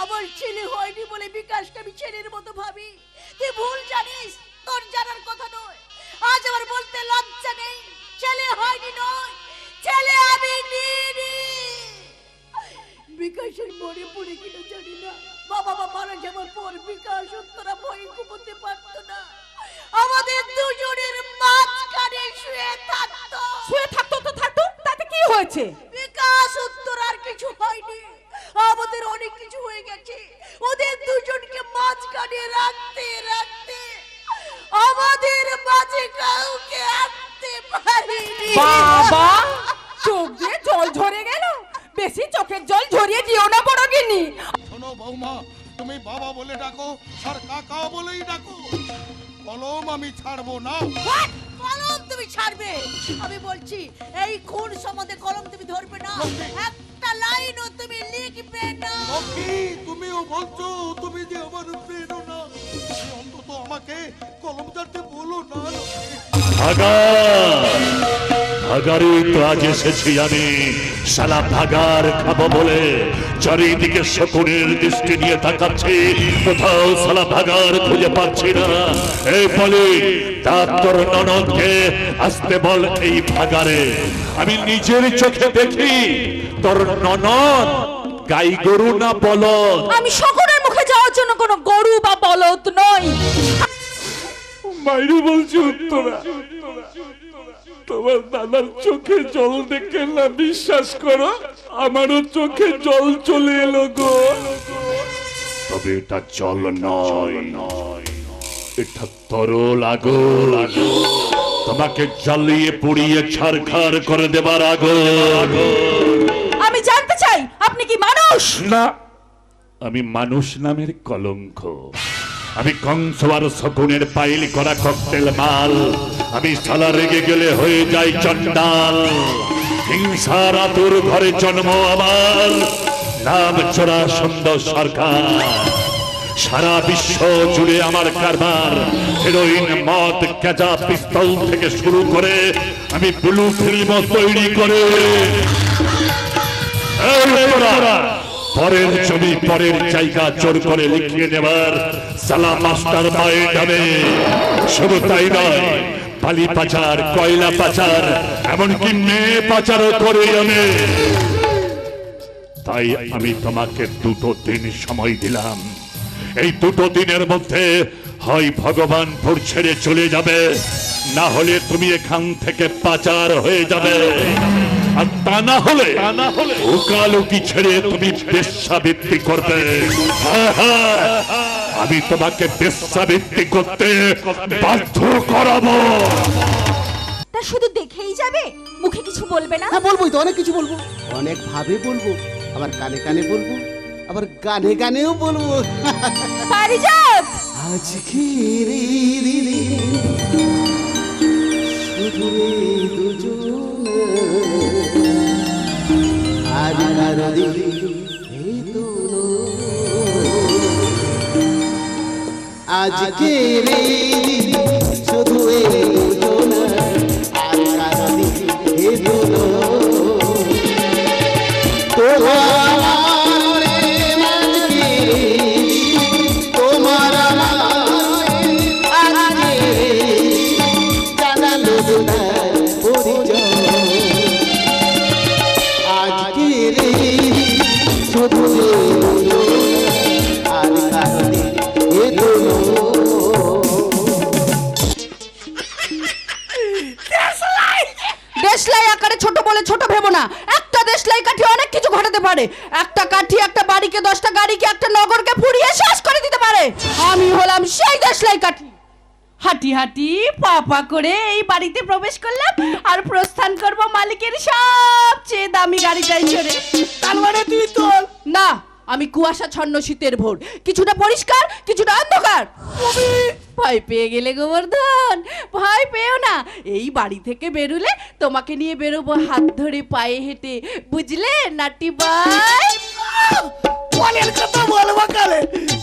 আমার ছেলে হয়নি বলে বিকাশকে আমি ছেলের মতো ভাবি। তুই ভুল জানিস, তোর জানার কথা নয়। আজ আমার বলতে লজ্জা নেই, ছেলে হয়নি নয়, ছেলে আমি নিইনি। বিকাশের মনে পড়ে কিনা জানি না, বাবা মারা যাওয়ার পর বিকাশ উত্তরা ভয় ঘুমোতে পারতো না। আমাদের দুজনের মাঝখানে শুয়ে থাকতো। শুয়ে থাকতো তো থাকতো, তাতে কি হয়েছে? বিকাশ উত্তর আর কিছু হয়নি, আমাদের অনেক কিছু হয়ে গেছে। ওদের দুজনকে মাঝখানে রাখতে রাখতে আমাদের মাঝে কাউকে আনতে পারিনি। বাবা, চোখ দিয়ে জল ঝরে গেল। বেশি চোখের জল ঝরিয়ে দিও না বড় গিন্নি। শোনো বৌমা, তুমি বাবা বলে ডাকো আর কাকা বলেই ডাকো, কলম আমি ছাড়বো না। কলম তুমি ছাড়বে? আমি বলছি এই খুন সম্বন্ধে কলম তুমি ধরবে না, একটা লাইনও তুমি লিখবে না। লক্ষ্মী, তুমিও বলছো তুমি যে আমার প্রেরো না, অন্তত আমাকে কলম ছাড়তে বলো না। ভাগারে তো আজ এসেছি আমি, শালা ভাগার খাবো বলে চারিদিকে শকুনের দৃষ্টি নিয়ে তাকাচ্ছি, কোথাও শালা ভাগার খুঁজে পাচ্ছি না। এই বলি তোর ননদকে আসতে বল এই ভাগারে। আমি নিজের চোখে দেখি তোর ননদ গাই গরু না বলদ। আমি শকুনের মুখে যাওয়ার জন্য কোনো গরু বা বলদ নই। মাইরি বলছি উত্তরা, তোমার দাদার চোখে জল দেখে না বিশ্বাস করো, আমারও চোখে জল চলে এলো গো। তবে এটা জল নয়, এটা তরল আগুন, তোমাকে জ্বালিয়ে পুড়িয়ে ছারখার করে দেবার আগুন। আমি জানতে চাই আপনি কি মানুষ? না, আমি মানুষ নামের কলঙ্ক। আমি কংস আর শকুনের পাইল করা ককটেল মাল। আমি সালা রেগে গেলে হয়ে যাই চন্ডাল। হিংসার আতুর ঘরে জন্ম আমার, নাম চোরা সুন্দর সরকার। সারা বিশ্ব জুড়ে আমার কারবার, হেরোইন, মদ, গাঁজা, পিস্তল থেকে শুরু করে আমি ব্লু ফিল্ম তৈরি করে পরের জমি পরের জায়গা জোর করে লিখিয়ে নেবার সালা মাস্টার মায়ের নামে। শুধু তাই নয়, বালি পাচার, কয়লা পাচার, এমনকি মেয়ে পাচারও করে আমি। তাই আমি তোমাকে 2 দিন সময় দিলাম। এই 2 দিনের মধ্যে হয় ভগবানপুর ছেড়ে চলে যাবে, না হলে তুমি এখান থেকে পাচার হয়ে যাবে। আর তা না হলে ওকালুকি ছেড়ে তুমি বেশ্যাবৃত্তি করবে। আমি তোমাকে বেশ্যাবৃত্তি করতে বাধ্য করাবো। তা শুধু দেখেই যাবে, মুখে কিছু বলবে না? হ্যাঁ বলবোই তো, অনেক কিছু বলবো, অনেক ভাবে বলবো, আবার কানে কানে বলবো, আবার গানে গানেও বলবো। পারিজাত, আজকে রে রে রে শুধু দুজন আর কারো দিলে আজকে রে শুধু দুজন আর কারো দিলে দেশলাই আকারে ছোট বলে ছোট ভেবো না। একটা দেশলাই কাঠি অনেক কিছু ঘটাতে পারে। একটা কাঠি একটা বাড়িকে, 10টা গাড়িকে, একটা নগরকে পুড়িয়ে শেষ করে দিতে পারে। আমি হলাম সেই দেশলাই কাঠি। হাঁটি হাঁটি পা পা করে এই বাড়িতে প্রবেশ করলাম, আর প্রস্থান করব মালিকের সবচেয়ে দামি গাড়িটাই চড়ে। তার মানে তুই তোর না, আমি কুয়াশাচ্ছন্ন শীতের ভোর, কিছুটা পরিষ্কার কিছুটা অন্ধকার। ভয় পেয়ে গেলে গোবর্ধন? ভয় পেও না, এই বাড়ি থেকে বেরুলে তোমাকে নিয়ে বেরোবো হাত ধরে পায়ে হেঁটে, বুঝলে নাটি বাই? বলের কথা বলবো কালে,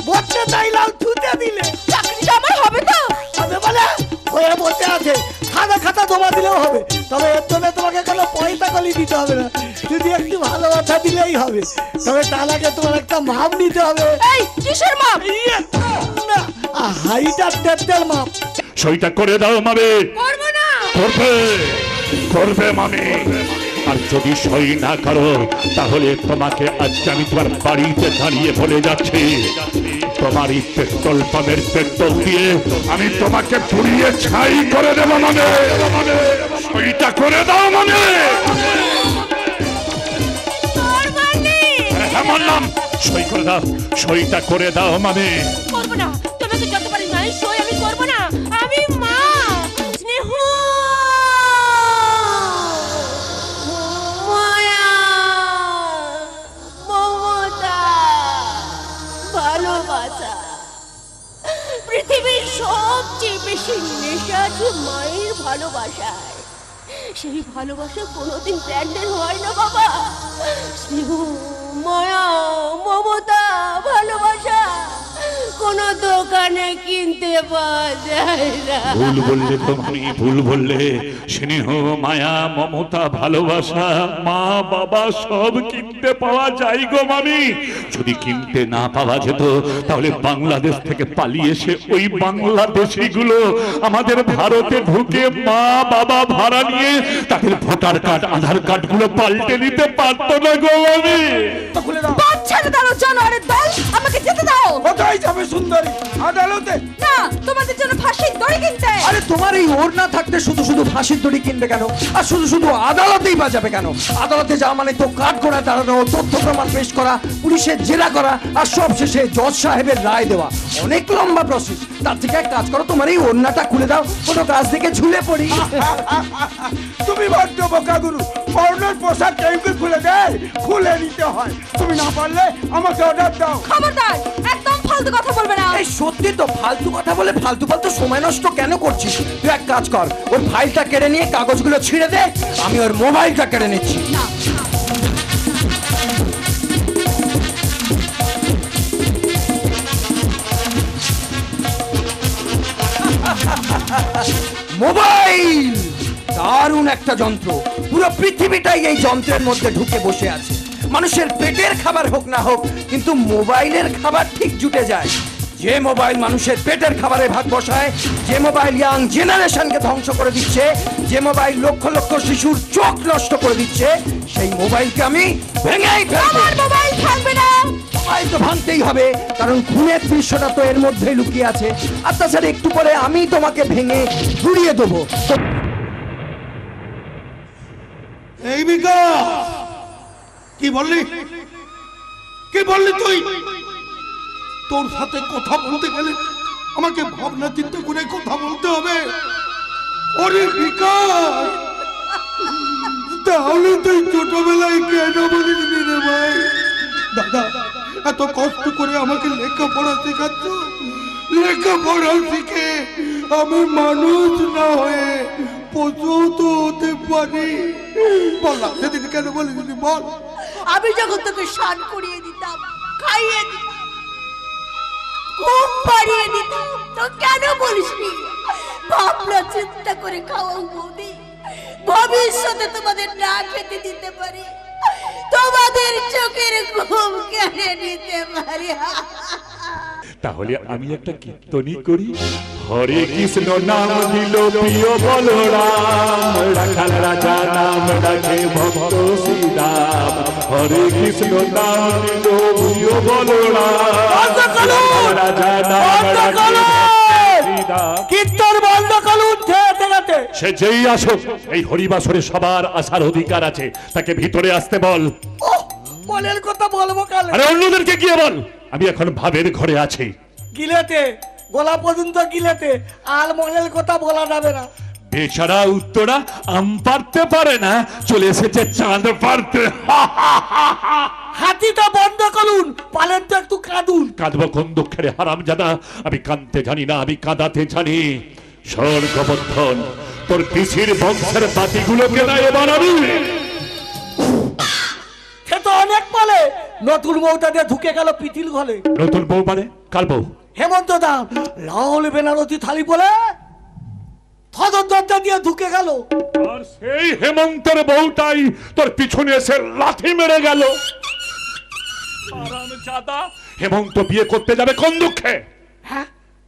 বসতে চাইলাম ছুটে দিলে। চাকরিটা আমার হবে তো? হবে বলে হয়ে বসে আছে, খাতা খাতা জমা দিলেও হবে, তবে এর জন্য তোমাকে কোনো পয়সা কলি দিতে হবে না, যদি একটু ভালোবাসা দিলেই হবে। তবে তার আগে তোমার একটা মাপ নিতে হবে। এই কিসের মাপ? না, হাইট আর ডেপ্থের মাপ। সইটা করে দাও মামি। করবো না। করবে করবে মামি। আর যদি সই না করো তাহলে তোমাকে আজকে আমি তোমার বাড়িতে দাঁড়িয়ে বলে যাচ্ছি, তোমার এই পেট্রোল পাম্পের পেট্রোল দিয়ে আমি তোমাকে পুড়িয়ে ছাই করে দেবো মানে। সইটা করে দাও মানে। হ্যাঁ মানলাম, সই করে দাও, সইটা করে দাও মানে। করবো না, তোমাকে যতবারই নাই সই আমি করবো না। আমি মা স্নেহ মায়া মমতা ভালোবাসা, পৃথিবীর সবচেয়ে বেশি নেশা আছে মায়ের ভালোবাসায়। সেই ভালোবাসা কোনোদিন ব্র্যান্ডের হয় না বাবা। স্নেহ মায়া মমতা ভালোবাসা কোনো দোকানে কিনতে পাওয়া যায় না। ভুল বললে তুমি, ভুল বললে। স্নেহ মায়া মমতা ভালোবাসা মা বাবা সব কিনতে পাওয়া যায় গো মামি। যদি কিনতে না পাওয়া যেত তাহলে বাংলাদেশ থেকে পালিয়ে এসে ওই বাংলাদেশি গুলো আমাদের ভারতে ঢুকে মা বাবা ভাড়া নিয়ে তাদের ভোটার কার্ড আধার কার্ড গুলো পাল্টে নিতে পারতো না গো মামি। খুলে দাও। বাচ্চারা দাও জানোয়ারের দল, আমাকে যেতে দাও। কোথায় যাবে সুন্দরী? আদালতে? না, তোমাদের জন্য ফাঁসির দড়ি কিনতে। আরে তোমার এই ওড়না থাকতে শুধু শুধু ফাঁসির দড়ি কিনবে কেন? আর শুধু শুধু আদালতেই বা যাবে কেন? আদালতে যাওয়া মানে তো কাঠ করা, দাঁড়ানো, তথ্য প্রমাণ পেশ করা, পুলিশের জেরা করা, আর সব শেষে জজ সাহেবের রায় দেওয়া। অনেক লম্বা প্রসেস। তার থেকে এক কাজ করো, তোমার এই ওড়নাটা খুলে দাও, কোনো কাজ থেকে ঝুলে পড়ি। তুমি বড্ড বোকা গুরু। পর্ণর পোশাক কেউ কি খুলে দেয়? খুলে নিতে হয়। তুমি না পারলে আমাকে অর্ডার দাও। খবরদার, একদম ফালতু কথা বলবে না। এই সত্যি তো, ফালতু কথা বলে ফালতু ফালতু সময় নষ্ট কেন করছিস? তুই এক কাজ কর, ওর ফাইলটা কেড়ে নিয়ে কাগজগুলো ছিঁড়ে দে, আমি ওর মোবাইলটা কেড়ে নিচ্ছি। মোবাইল দারুণ একটা যন্ত্র। পুরো পৃথিবীটাই এই যন্ত্রের মধ্যে ঢুকে বসে আছে। মানুষের পেটের খাবার হোক না হোক, কিন্তু মোবাইলের খাবার ঠিক জুটে যায়। যে মোবাইল মানুষের পেটের খাবারে ভাগ বসায়, যে মোবাইল ইয়াং জেনারেশনকে ধ্বংস করে দিচ্ছে, যে মোবাইল লক্ষ লক্ষ শিশুর চোখ নষ্ট করে দিচ্ছে, সেই মোবাইলকে আমি ভেঙেই ফেলবো। আমার মোবাইল থাকবে না। মোবাইল তো ভাঙতেই হবে, কারণ খুনের দৃশ্যটা তো এর মধ্যেই লুকিয়ে আছে। আর তাছাড়া একটু পরে আমি তোমাকে ভেঙে ঘুরিয়ে দেবো। এই বিকাশ, কি বললি? কি বললি তুই? তোর সাথে কথা বলতে গেলে আমাকে ভাবনা চিন্তা করে কথা বলতে হবে। ওরে বিকাশ, তাহলে তুই ছোটবেলায় কেন বলিসনি রে ভাই? দাদা, এত কষ্ট করে আমাকে লেখাপড়া শেখাচ্ছ, লেখাপড়া শিখে আমি মানুষ না হয়ে পশু তো হতে পারি। বল না, সেদিন কেন বলিসনি বল? আমি যখন তোকে স্নান করিয়ে দিতাম, খাইয়ে দিতাম, ঘুম পাড়িয়ে দিতাম, তো কেন বলিসনি ভাবনা চিন্তা করে খাওয়াও বৌদি, ভবিষ্যতে তোমাদের না খেতে দিতে পারি, তোমাদের চোখের ঘুম কেড়ে নিতে পারি। তাহলে আমি একটা কীর্তনী করি। হরে কৃষ্ণ নাম দিল প্রিয় বলরাম, রাখাল রাজা নাম ডাকে ভক্ত শ্রীরাম। হরে কৃষ্ণ নাম দিল প্রিয় বলরাম, রাজা নাম ডাকে শ্রীরাম। কীর্তন বন্ধ করুন। সে যেই আসুক, এই হরিবাসরে সবার আসার অধিকার আছে। তাকে ভিতরে আসতে বল। মনের কথা বলবো কালে। আরে অন্যদেরকে গিয়ে বল আমি এখন ভাবের ঘরে আছি। গিলেতে গলা পর্যন্ত গিলেতে, আর মনের কথা বলা যাবে না। বেচারা উত্তরা আম পারতে পারে না, চলে এসেছে চাঁদ পারতে। হাতিটা বন্ধ করুন, পালেন তো একটু কাঁদুন। কাঁদবো কোন দুঃখের হারামজাদা? আমি কাঁদতে জানি না, আমি কাঁদাতে জানি। শোন গোবর্ধন, তোর পিসির বংশের বাতিগুলোকে না এবার আমি। সে তো অনেক পালে, নতুন বউটা দিয়ে ঢুকে গেল পিতিল ঘরে। নতুন বউ মানে কাল বউ? হেমন্ত দা লাল বেনারতি থালি বলে সদর দরজা দিয়ে ঢুকে গেল। আর সেই হেমন্তের বউটাই তোর পিছনে এসে লাথি মেরে গেল। হারামজাদা, হেমন্ত বিয়ে করতে যাবে কোন দুঃখে? হ্যাঁ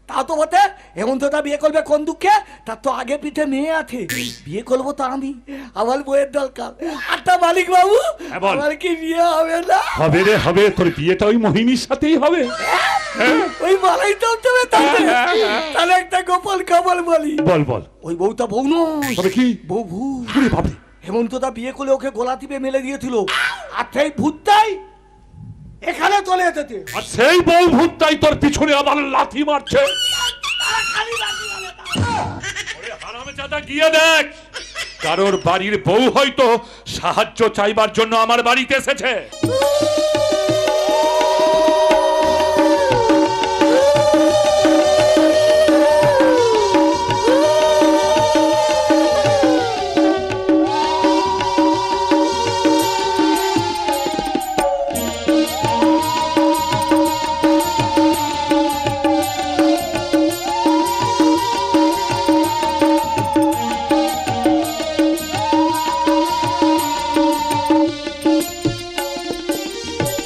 তা তো বটে, হেমন্তটা বিয়ে করবে কোন দুঃখে? তার তো আগে পিঠে মেয়ে আছে, বিয়ে করবো তো আমি, আমার বইয়ের দরকার। আচ্ছা মালিক বাবু, হ্যাঁ, বল। আমার কি বিয়ে হবে না? হবে রে হবে, তোর বিয়েটা ওই মোহিনীর সাথেই হবে। ওই মালাই তো হবে তাহলে। তাহলে একটা গোপন খবর বলি। বল বল। ওই বউটা বউ নয়, তবে কি? বউ ভূত। ওরে বাপরে, হেমন্তটা বিয়ে করলে ওকে গোলা টিপে মেলে দিয়েছিল, আর সেই ভূতটাই এখানে চলে এসেছে। আর সেই বউ ভূতটাই তোর পিছনে আবার লাথি মারছে। ওরে হারামজাদা, গিয়ে দেখ, কারোর বাড়ির বউ হয়তো সাহায্য চাইবার জন্য আমার বাড়িতে এসেছে।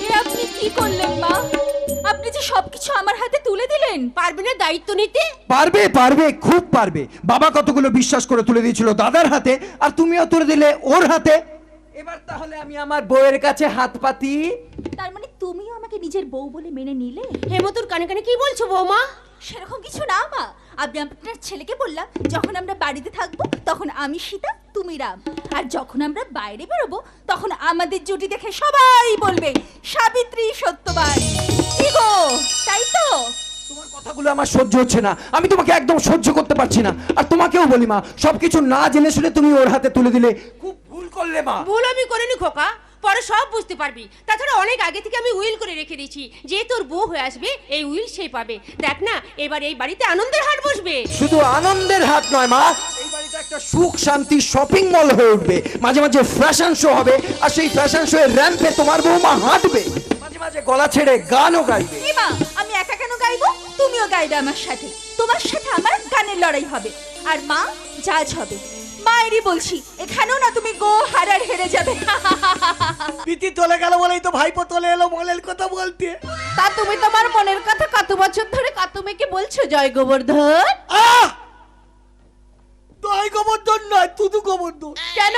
এ আপনি কি করলেন মা? আপনি যে সবকিছু আমার হাতে তুলে দিলেন। পারবে না দায়িত্ব নিতে? পারবে পারবে, খুব পারবে। বাবা কতগুলো বিশ্বাস করে তুলে দিয়েছিল দাদার হাতে, আর তুমিও তুলে দিলে ওর হাতে। এবার তাহলে আমি আমার বউয়ের কাছে হাত পাতি। তার মানে তুমিও আমাকে নিজের বউ বলে মেনে নিলে? হেমন্তর কানে কানে কি বলছো বৌমা? সেরকম কিছু না মা, আমি আপনার ছেলেকে বললাম যখন আমরা বাড়িতে থাকবো তখন আমি সীতা তুমি রাম, আর যখন আমরা বাইরে বেরোবো তখন আমাদের জুটি দেখে সবাই বলবে সাবিত্রী সত্যবান। কি গো, তাই তো? তোমার কথাগুলো আমার সহ্য হচ্ছে না, আমি তোমাকে একদম সহ্য করতে পারছি না। আর তোমাকেও বলি মা, সবকিছু না জেনে শুনে তুমি ওর হাতে তুলে দিলে, খুব ভুল করলে মা। ভুল আমি করিনি খোকা, পরে সব বুঝতে পারবি। তাছাড়া অনেক আগে থেকে আমি উইল করে রেখে দিয়েছি, যে তোর বউ হয়ে আসবে এই উইল সেই পাবে। দেখ না, এবার এই বাড়িতে আনন্দের হাট বসবে। শুধু আনন্দের হাট নয় মা, এই বাড়িতে একটা সুখ শান্তি শপিং মল হয়ে উঠবে। মাঝে মাঝে ফ্যাশন শো হবে, আর সেই ফ্যাশন শো এর র্যাম্পে তোমার বৌমা হাঁটবে, মাঝে মাঝে গলা ছেড়ে গানও গাইবে। কি মা, আমি একা কেন গাইবো? তুমিও গাইবে আমার সাথে, তোমার সাথে আমার গানের লড়াই হবে, আর মা জাজ হবে। মায়েরই বলছি, এখানেও না তুমি গো হারার হেরে যাবে। পিতি চলে গেল বলেই তো ভাইপো চলে এলো মলের কথা বলতে। তা তুমি তোমার মনের কথা কত বছর ধরে কত মেয়েকে বলছো জয় গোবর্ধন? আহ! তাই গোবর্ধন নয়, তুদু গোবর্ধন। কেন?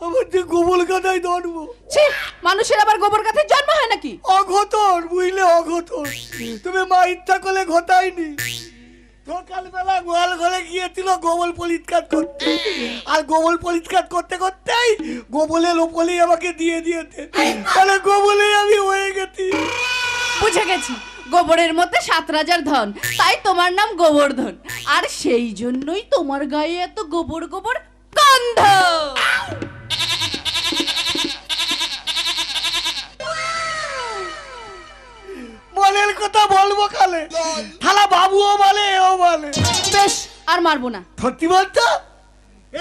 আমার যে গোবর গাদাই ধরব। ছি, মানুষের আবার গোবর গাছের জন্ম হয় নাকি? অঘটন, বুঝলে অঘটন। তুমি মা ইচ্ছা করলে ঘটাইনি। সকালবেলা গোয়াল ঘরে গিয়েছিল গোবর পরিষ্কার করতে, আর গোবর পরিষ্কার করতে করতেই গোবরের ওপরেই আমাকে দিয়ে দিয়েছে, তাহলে গোবরেই আমি হয়ে গেছি। বুঝে গেছি, গোবরের মধ্যে 7 রাজার ধন, তাই তোমার নাম গোবর্ধন। আর সেই জন্যই তোমার গায়ে এত গোবর গোবর গন্ধ। মনের কথা বলবো কালে, থালা বাবুও বলে এও বলে। বেশ, আর মারবো না। সত্যি বলতো?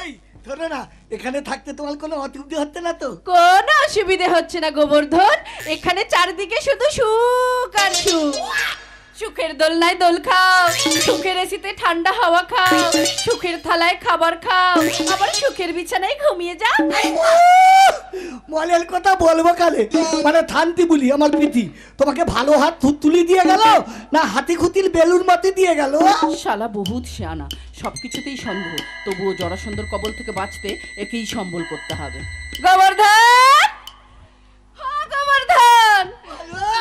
এই শোনো না, এখানে থাকতে তোমার কোনো অসুবিধা হচ্ছে না তো? কোনো অসুবিধে হচ্ছে না গোবর্ধন, এখানে চারদিকে শুধু সুখ আর সুখ। সুখের দোলনায় দোল খাও, সুখের এসিতে ঠান্ডা হাওয়া খাও, সুখের থালায় খাবার খাও, আবার সুখের বিছানায় ঘুমিয়ে যাও। মনের কথা বলবো কালে, মানে থানতি বলি আমার প্রীতি তোমাকে ভালো হাত তুলি দিয়ে গেল না হাতি খুতির বেলুন মাটি দিয়ে গেল? শালা বহুত শিয়ানা, সবকিছুতেই সন্দেহ। তবুও জরাসন্ধর কবল থেকে বাঁচতে একেই সম্বল করতে হবে। গোবর্ধন, হ্যাঁ গোবর্ধন,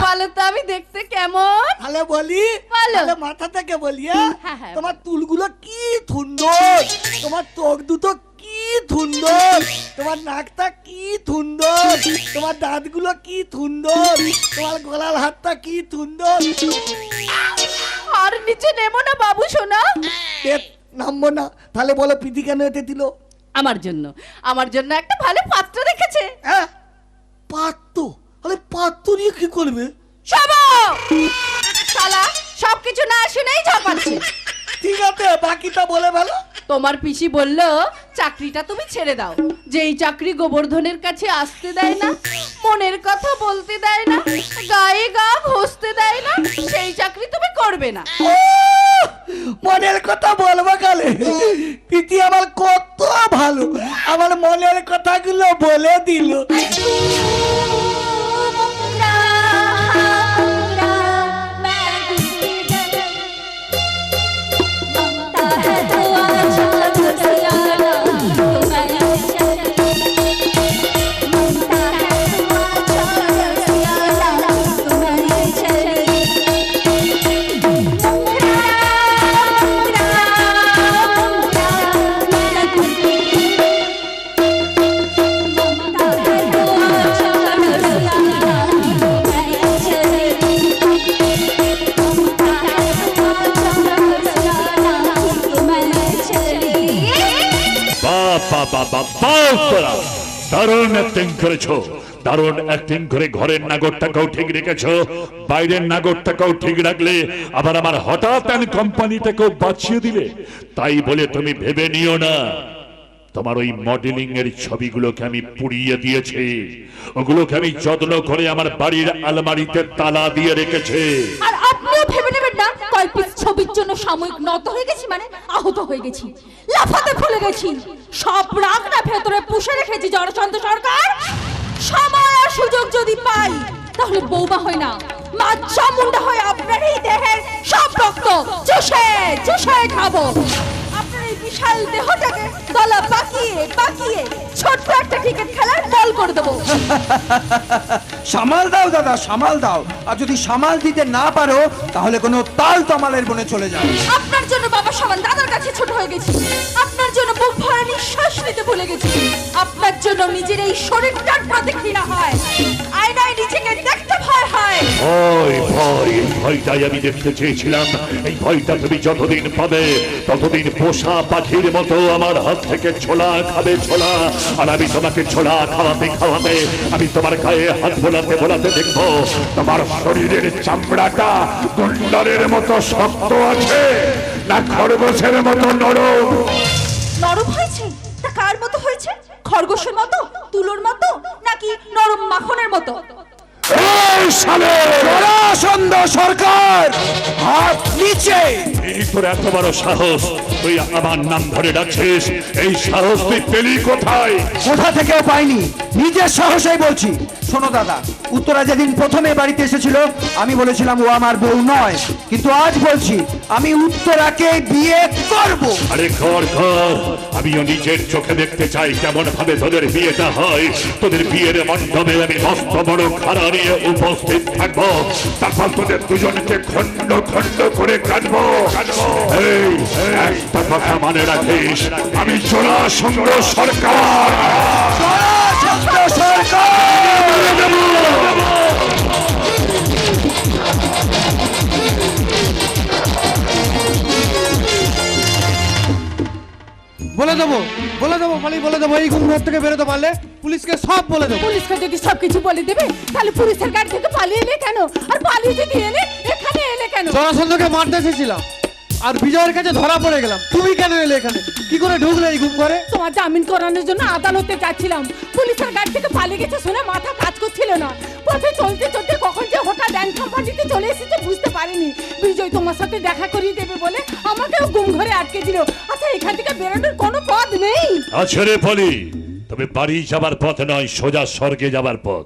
বলো তো আমি দেখতে কেমন? তাহলে বলি, বলো। তাহলে মাথা থেকে বলি। হ্যাঁ? হ্যাঁ, হ্যাঁ। তোমার চুলগুলো কি সুন্দর, তোমার চোখ দুটো কি সুন্দর, তোমার নাকটা কি সুন্দর, তোমার দাঁতগুলো কি সুন্দর, তোমার গলার হাতটা কি সুন্দর। আর নিচে নেমো না বাবু সোনা? পেট নামবো না। তাহলে বলো প্রীতি কেন এতে দিল? আমার জন্য, আমার জন্য একটা ভালো পাত্র রেখেছে। হ্যাঁ, পাত্র? আরে পাত্র নিয়ে কি করবে? সবো শালা সবকিছু না শুনেই ঝাপাচ্ছে। ঠিক আছে, বাকিটা বলে ভালো। তোমার পিসি বলল চাকরিটা তুমি ছেড়ে দাও, যেই চাকরি গোবর্ধনের কাছে আসতে দেয় না, মনের কথা বলতে দেয় না, গায়ে গা ঘষতে দেয় না, সেই চাকরি তুমি করবে না। মনের কথা বলবো কালে প্রীতি আমার কত ভালো, আমার মনের কথাগুলো বলে দিল। দারুণ অ্যাক্টিং করেছো, দারুণ অ্যাক্টিং করে ঘরের নাগরটাকেও ঠিক রেখেছো, বাইরের নাগরটাকেও ঠিক রাখলে, আবার আমার হঠাৎ কোম্পানিটাকেও বাঁচিয়ে দিলে। তাই বলে তুমি ভেবে নিও না তোমার ওই মডেলিং এর ছবিগুলোকে আমি পুড়িয়ে দিয়েছি, ওগুলোকে আমি যত্ন করে আমার বাড়ির আলমারিতে তালা দিয়ে রেখেছি। আর আপনিও ভেবে নেবেন না কয়েক পিস ছবির জন্য সাময়িক নত হয়ে গেছি মানে আহত হয়ে গেছি, লাফাতে ভুলে গেছি। সব রাগ না ভেতরে পুষে রেখেছি জনচন্দ্র সরকার। সময় আর সুযোগ যদি পাই তাহলে বৌমা হয় না, মা চামুন্ডা হয়ে আপনার এই দেহের সব রক্ত চুষে চুষে খাবো। আপনার এই বিশাল দেহটাকে গলা পাকিয়ে পাকিয়ে ছোট্ট একটা ক্রিকেট খেলার বল করে দেবো। সামাল দাও দাদা, সামাল দাও। আর যদি সামাল দিতে না পারো তাহলে কোনো তাল তামালের বনে চলে যাও। আপনার জন্য বাবা সমান দাদার কাছে ছোট হয়ে গেছি, আপনার জন্য বুক ভরা নিঃশ্বাস নিতে ভুলে গেছি, আপনার জন্য নিজের এই শরীরটার প্রতি ঘৃণা হয়, আয়নায় নিজেকে দেখতে ভয় হয়। ভয় ভয় ভয়টাই আমি দেখতে চেয়েছিলাম। এই ভয়টা তুমি যতদিন পাবে ততদিন পোষা পাখির মতো আমার হাত থেকে ছোলা খাবে ছোলা, আর আমি তোমাকে ছোলা খাওয়াতে খাওয়াতে আমি তোমার গায়ে হাত বোলাতে বোলাতে দেখবো তোমার শরীরের চামড়াটা গুন্ডারের মতো শক্ত আছে না খরগোশের মতো নরম। নরম হয়েছে তা কার মতো হয়েছে? খরগোশের মতো, তুলোর মতো, নাকি নরম মাখনের মতো? এই শালে জরাসন্ধ সরকার, হাত নিচে। এই তোর এত বড় সাহস, তুই আমার নাম ধরে ডাকছিস? এই সাহস তুই পেলি কোথায়? কোথা থেকেও পাইনি, নিজের সাহসেই বলছি। শোনো দাদা, উত্তরা যেদিন প্রথমে বাড়িতে এসেছিল আমি বলেছিলাম ও আমার বউ নয়, কিন্তু আজ বলছি আমি উত্তরাকে বিয়ে করব। আরে কর কর, আমিও নিজের চোখে দেখতে চাই কেমন ভাবে তোদের বিয়েটা হয়। তোদের বিয়ের মণ্ডপে আমি মস্ত বড় খাড়া নিয়ে উপস্থিত থাকবো, তারপর তোদের দুজনকে খন্ড খন্ড করে কাটবো। এই একটা কথা মনে রাখিস, আমি জরাসন্ধ সরকার। জরাসন্ধ সরকার বলে দেবো খালি বলে দেবো, এই ঘর থেকে বেরোতে পারলে পুলিশকে সব বলে দেবো। পুলিশকে যদি সবকিছু বলে দেবে তাহলে পুলিশের গাড়ি থেকে পালিয়ে এলে কেন? আর পালিয়ে যদি এলে এখানে এলে কেন? জরাসন্ধকে মারতে এসেছিলাম আর বিজয়ের কাছে ধরা পড়ে গেলাম। তুমি কেন এলে এখানে? কি করে ঢুকলে এই ঘুম ঘরে? তোমার জামিন করানোর জন্য আদালতে যাচ্ছিলাম, পুলিশের গাড়ি থেকে পালিয়ে গেছে শুনে মাথা কাজ করছিল না। পথে চলতে চলতে কখন যে হঠাৎ ব্যাংক কোম্পানিতে চলে এসেছে বুঝতে পারিনি। বিজয় তোমার সাথে দেখা করিয়ে দেবে বলে আমাকেও গুম ঘরে আটকে দিল। আচ্ছা, এখান থেকে বেরোনোর কোনো পথ নেই? আছে রে ফলি, তবে বাড়ি যাবার পথ নয়, সোজা স্বর্গে যাবার পথ।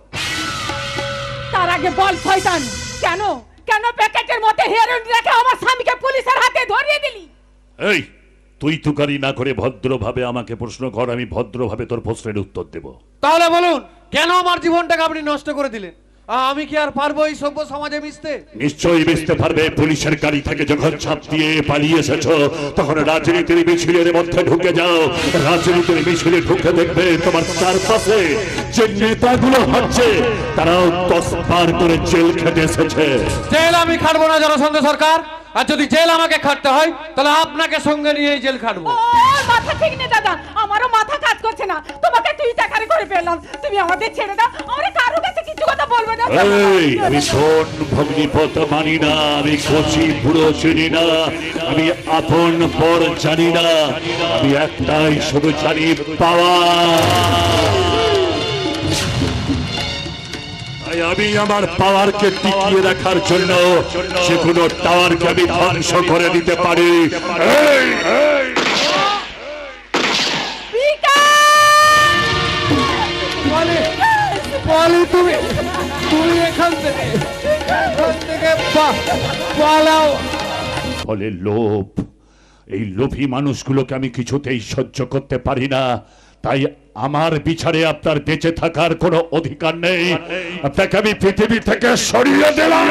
তার আগে বল শয়তান, কেন কেন প্যাকেটের মধ্যে হেরোইন রেখে আমার স্বামীকে পুলিশের হাতে ধরিয়ে দিলি? এই তুই তুকারি না করে ভদ্রভাবে আমাকে প্রশ্ন কর, আমি ভদ্রভাবে তোর প্রশ্নের উত্তর দেব। তাহলে বলুন, কেন আমার জীবনটাকে আপনি নষ্ট করে দিলেন? আমি কি আর পারবো এই সভ্য সমাজে মিশতে? নিশ্চয়ই মিশতে পারবে। পুলিশের গাড়ি থেকে যখন ছাপ দিয়ে পালিয়ে এসেছো তখন রাজনীতির মিছিলের মধ্যে ঢুকে যাও। রাজনীতির মিছিলে ঢুকে দেখবে তোমার চারপাশে যে নেতাগুলো হচ্ছে তারাও 10 বার করে জেল খেতে এসেছে। জেল আমি খাটবো না জনসন্ধ সরকার, আর যদি জেল আমাকে খাটতে হয় তাহলে আপনাকে সঙ্গে নিয়ে জেল খাটবো। ও মাথা ঠিক নেই দাদা, আমারও মাথা কাজ করছে না। তোমাকে তুই টাকারে করে পেলাম, তুমি আমাদের ছেড়ে দাও, আমরা কারো কাছে কিছু কথা বলবো না। এই আমি কোন ভগ্নিপথ মানি না, আমি কচি বুড়ো চিনি না, আমি আপন পর জানি না, আমি একটাই শুধু জানি পাওয়া। আমি আমার পাওয়ারকে টিকিয়ে রাখার জন্য যে কোনো টাওয়ারকে আমি ধ্বংস করে দিতে পারি। এই, এই। বলি তুমি তুমি এখান থেকে পালাও। ফলে লোভ, এই লোভী মানুষগুলোকে আমি কিছুতেই সহ্য করতে পারি না। তাই আমার বিচারে আপনার বেঁচে থাকার কোনো অধিকার নেই। আপনাকে আমি পৃথিবী থেকে সরিয়ে দিলাম।